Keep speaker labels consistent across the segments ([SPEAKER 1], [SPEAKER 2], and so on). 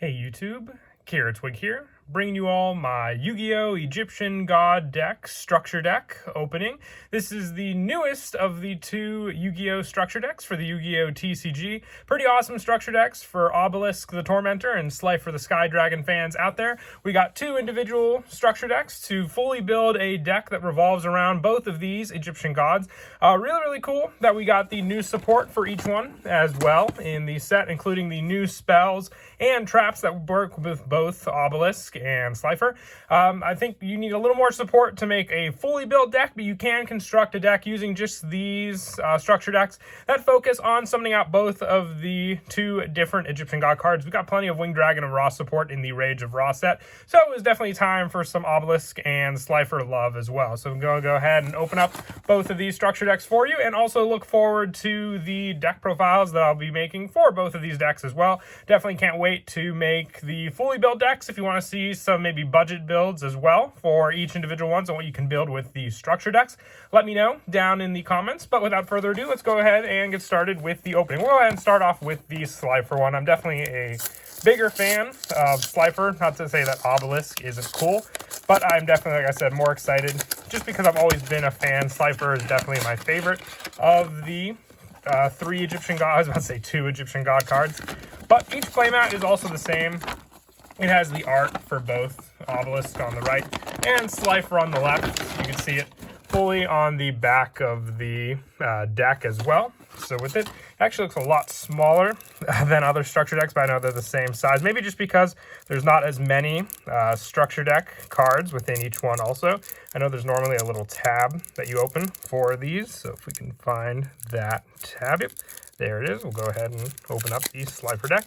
[SPEAKER 1] Hey YouTube, Twig here, bringing you all my Yu-Gi-Oh! Egyptian God deck, structure deck opening. This is the newest of the two Yu-Gi-Oh! Structure decks for the Yu-Gi-Oh! TCG. Pretty awesome structure decks for Obelisk the Tormentor and Slifer the Sky Dragon fans out there. We got two individual structure decks to fully build a deck that revolves around both of these Egyptian gods. Really cool that we got the new support for each one as well in the set, including the new spells and traps that work with both Obelisk and Slifer. I think you need a little more support to make a fully built deck, but you can construct a deck using just these structure decks that focus on summoning out both of the two different Egyptian god cards. We got plenty of Winged Dragon and Ra support in the Rage of Ra set, so it was definitely time for some Obelisk and Slifer love as well. So I'm going to go ahead and open up both of these structure decks for you, and also look forward to the deck profiles that I'll be making for both of these decks as well. Definitely can't wait to make the fully built decks if you want to see some maybe budget builds as well for each individual ones and what you can build with these structure decks. Let me know down in the comments, but without further ado, let's go ahead and get started with the opening. We'll go ahead and start off with the Slifer one. I'm definitely a bigger fan of Slifer, not to say that Obelisk isn't cool, but I'm definitely, like I said, more excited just because I've always been a fan. Slifer is definitely my favorite of the three Egyptian gods. I was about to say two Egyptian god cards, but each playmat is also the same. It has the art for both Obelisk on the right and Slifer on the left. You can see it fully on the back of the deck as well. So with it, actually looks a lot smaller than other structure decks, but I know they're the same size. Maybe just because there's not as many structure deck cards within each one also. I know there's normally a little tab that you open for these. So if we can find that tab, yep, there it is. We'll go ahead and open up the Slifer deck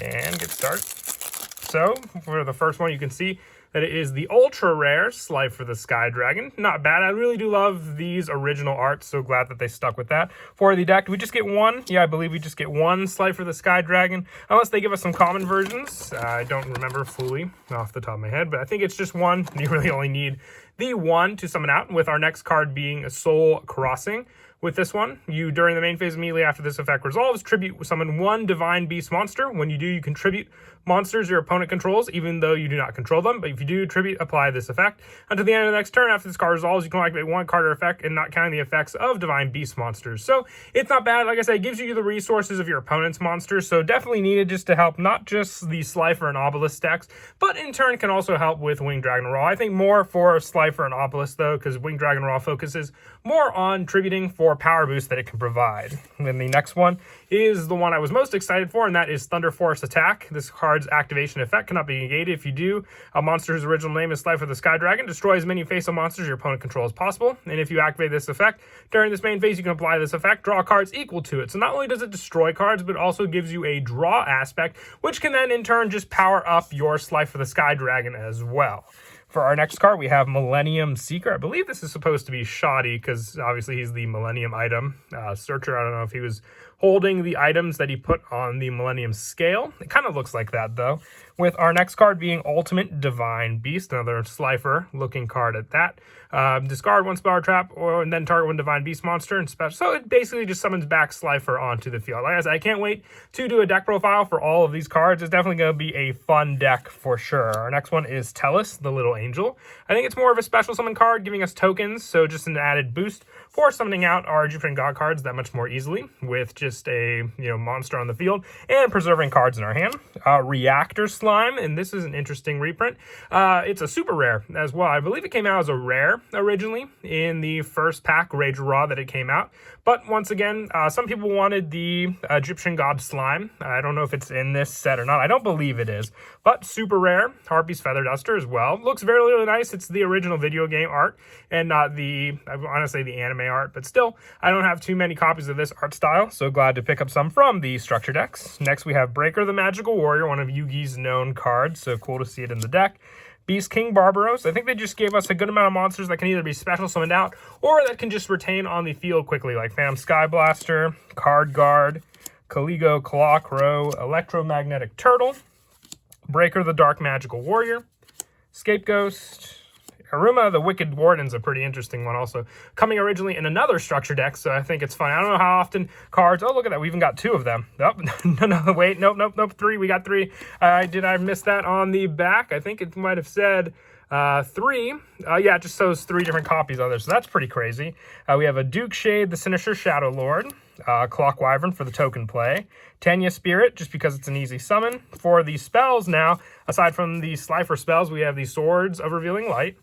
[SPEAKER 1] and get started. So for the first one, you can see that it is the ultra rare Slifer the Sky Dragon. Not bad. I really do love these original arts, so glad that they stuck with that. For the deck, do we just get one? Yeah, I believe we just get one Slifer the Sky Dragon, unless they give us some common versions. I don't remember fully off the top of my head, but I think it's just one. You really only need the one to summon out, with our next card being a Soul Crossing. With this one, you, during the main phase immediately after this effect resolves, tribute summon one Divine Beast monster. When you do, you can tribute monsters your opponent controls, even though you do not control them. But if you do tribute, apply this effect. Until the end of the next turn, after this card resolves, you can activate one card or effect and not counting the effects of Divine Beast monsters. So it's not bad. Like I said, it gives you the resources of your opponent's monsters. So definitely needed just to help not just the Slifer and Obelisk decks, but in turn can also help with Winged Dragon Ra. I think more for Slifer and Obelisk though, because Winged Dragon Ra focuses more on tributing for power boost that it can provide. And then the next one is the one I was most excited for, and that is Thunder Force Attack. This card's activation effect cannot be negated. If you do, a monster whose original name is Slifer the Sky Dragon, destroy as many face-up monsters your opponent controls as possible. And if you activate this effect during this main phase, you can apply this effect, draw cards equal to it. So not only does it destroy cards, but it also gives you a draw aspect, which can then in turn just power up your Slifer the Sky Dragon as well. For our next card, we have Millennium Seeker. I believe this is supposed to be Shoddy, because obviously he's the Millennium item searcher. I don't know if he was holding the items that he put on the Millennium Scale. It kind of looks like that, though. With our next card being Ultimate Divine Beast, another Slifer-looking card at that. Discard one spell or trap, and then target one Divine Beast monster and special. So it basically just summons back Slifer onto the field. Like I said, I can't wait to do a deck profile for all of these cards. It's definitely going to be a fun deck for sure. Our next one is Tellus, the Little Angel. I think it's more of a special summon card, giving us tokens, so just an added boost for summoning out our Egyptian god cards that much more easily with just a monster on the field and preserving cards in our hand. Reactor Slime, and this is an interesting reprint. It's a super rare as well. I believe it came out as a rare originally in the first pack Rage Raw that it came out, but once again, some people wanted the Egyptian god Slime. I don't know if it's in this set or not. I don't believe it is, but super rare. Harpy's Feather Duster as well. Looks really nice. It's the original video game art and not the, I want to say the anime art, but still, I don't have too many copies of this art style, so glad to pick up some from the structure decks. Next, we have Breaker the Magical Warrior, one of Yugi's known cards, so cool to see it in the deck. Beast King Barbaros. I think they just gave us a good amount of monsters that can either be special summoned out or that can just retain on the field quickly, like Phantom Sky Blaster, Card Guard, Caligo Claw Crow, Electromagnetic Turtle, Breaker the Dark Magical Warrior, Scapegoat, Haruma, the Wicked Warden's a pretty interesting one also. Coming originally in another structure deck, so I think it's fun. I don't know how often cards... Oh, look at that. We even got 2 of them. Oh, no, wait. Nope. 3. We got 3. Did I miss that on the back? I think it might have said 3. Yeah, it just shows 3 different copies on there, so that's pretty crazy. We have a Duke Shade, the Sinister Shadow Lord, Clock Wyvern for the token play, Tenya Spirit, just because it's an easy summon. For the spells now, aside from the Slifer spells, we have the Swords of Revealing Light,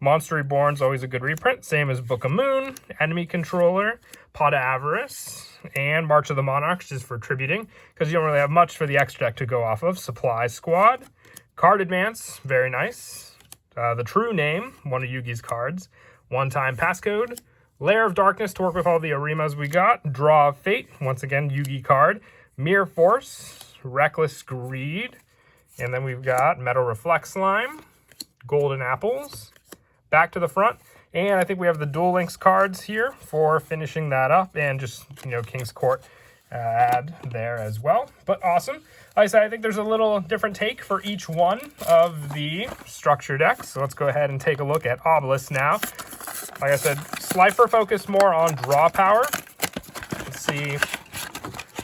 [SPEAKER 1] Monster Reborn's always a good reprint, same as Book of Moon, Enemy Controller, Pot of Avarice, and March of the Monarchs, just for tributing, because you don't really have much for the extra deck to go off of. Supply Squad, Card Advance, very nice. The True Name, one of Yugi's cards. One-time passcode. Lair of Darkness to work with all the Arimas we got. Draw of Fate, once again, Yugi card. Mirror Force, Reckless Greed. And then we've got Metal Reflect Slime, Golden Apples, back to the front. And I think we have the Duel Links cards here for finishing that up. And just, King's Court add there as well. But awesome. Like I said, I think there's a little different take for each one of the structure decks. So let's go ahead and take a look at Obelisk now. Like I said, Slifer focused more on draw power. Let's see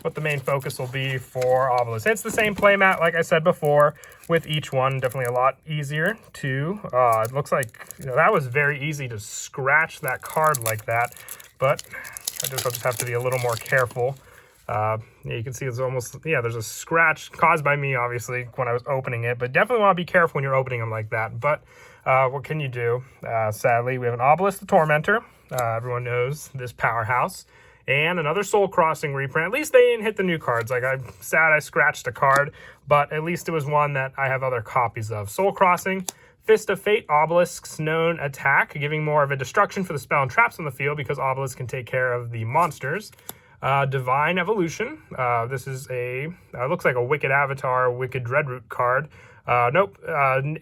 [SPEAKER 1] what the main focus will be for Obelisk. It's the same playmat, like I said before, with each one. Definitely a lot easier to... it looks like that was very easy to scratch that card like that. But I'll just have to be a little more careful. You can see it's almost, there's a scratch caused by me, obviously, when I was opening it, but definitely want to be careful when you're opening them like that. But what can you do? Sadly, we have an Obelisk the Tormentor. Everyone knows this powerhouse. And another Soul Crossing reprint. At least they didn't hit the new cards. Like, I'm sad I scratched a card, but at least it was one that I have other copies of. Soul Crossing, Fist of Fate, Obelisk's known attack, giving more of a destruction for the spell and traps on the field because Obelisk can take care of the monsters. Divine Evolution. This is looks like a Wicked Avatar, Wicked Dreadroot card. Nope,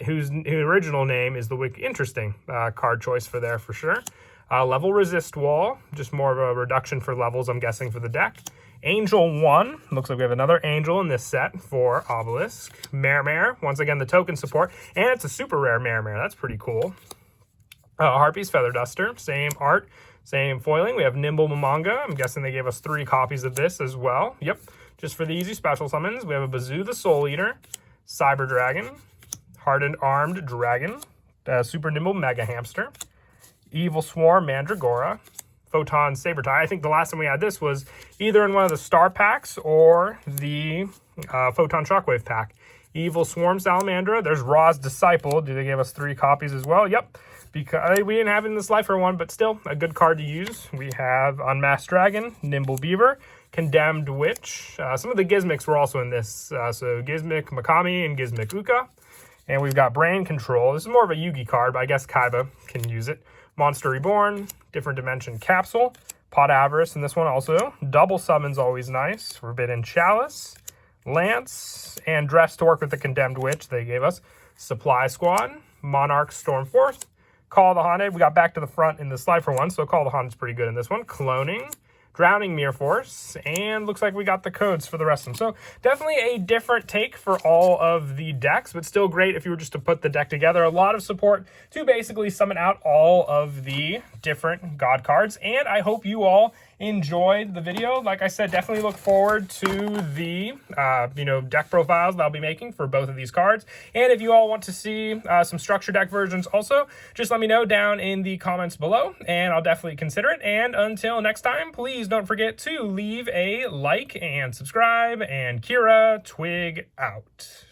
[SPEAKER 1] whose original name is the Wicked. Interesting card choice for there for sure. Level Resist Wall, just more of a reduction for levels, I'm guessing, for the deck. Angel 1, looks like we have another Angel in this set for Obelisk. Mare, once again, the token support, and it's a super rare Mare. That's pretty cool. Harpy's Feather Duster, same art. Same foiling. We have Nimble Mamanga. I'm guessing they gave us 3 copies of this as well. Yep. Just for the easy special summons, we have a Bazoo the Soul Eater, Cyber Dragon, Hardened Armed Dragon, Super Nimble Mega Hamster, Evil Swarm Mandragora, Photon Sabertie. I think the last time we had this was either in one of the Star Packs or the Photon Shockwave Pack. Evil Swarm Salamandra. There's Ra's Disciple. Do they give us 3 copies as well? Yep. Because we didn't have it in the Slifer one, but still a good card to use. We have Unmasked Dragon, Nimble Beaver, Condemned Witch. Some of the Gizmics were also in this. So Gizmic Makami and Gizmic Uka. And we've got Brain Control. This is more of a Yugi card, but I guess Kaiba can use it. Monster Reborn, Different Dimension Capsule, Pot Avarice, and this one also. Double Summon's always nice. Forbidden Chalice, Lance, and Dress to work with the Condemned Witch they gave us. Supply Squad, Monarch Stormforth, Call the Haunted. We got back to the front in the Slifer one, so Call the Haunted's pretty good in this one. Cloning, Drowning Mirror Force, and looks like we got the codes for the rest of them. So definitely a different take for all of the decks, but still great if you were just to put the deck together. A lot of support to basically summon out all of the different God cards, and I hope you all enjoyed the video. Like I said, definitely look forward to the deck profiles that I'll be making for both of these cards. And if you all want to see some structure deck versions also, just let me know down in the comments below, and I'll definitely consider it. And until next time, please don't forget to leave a like and subscribe, and Kira Twig out.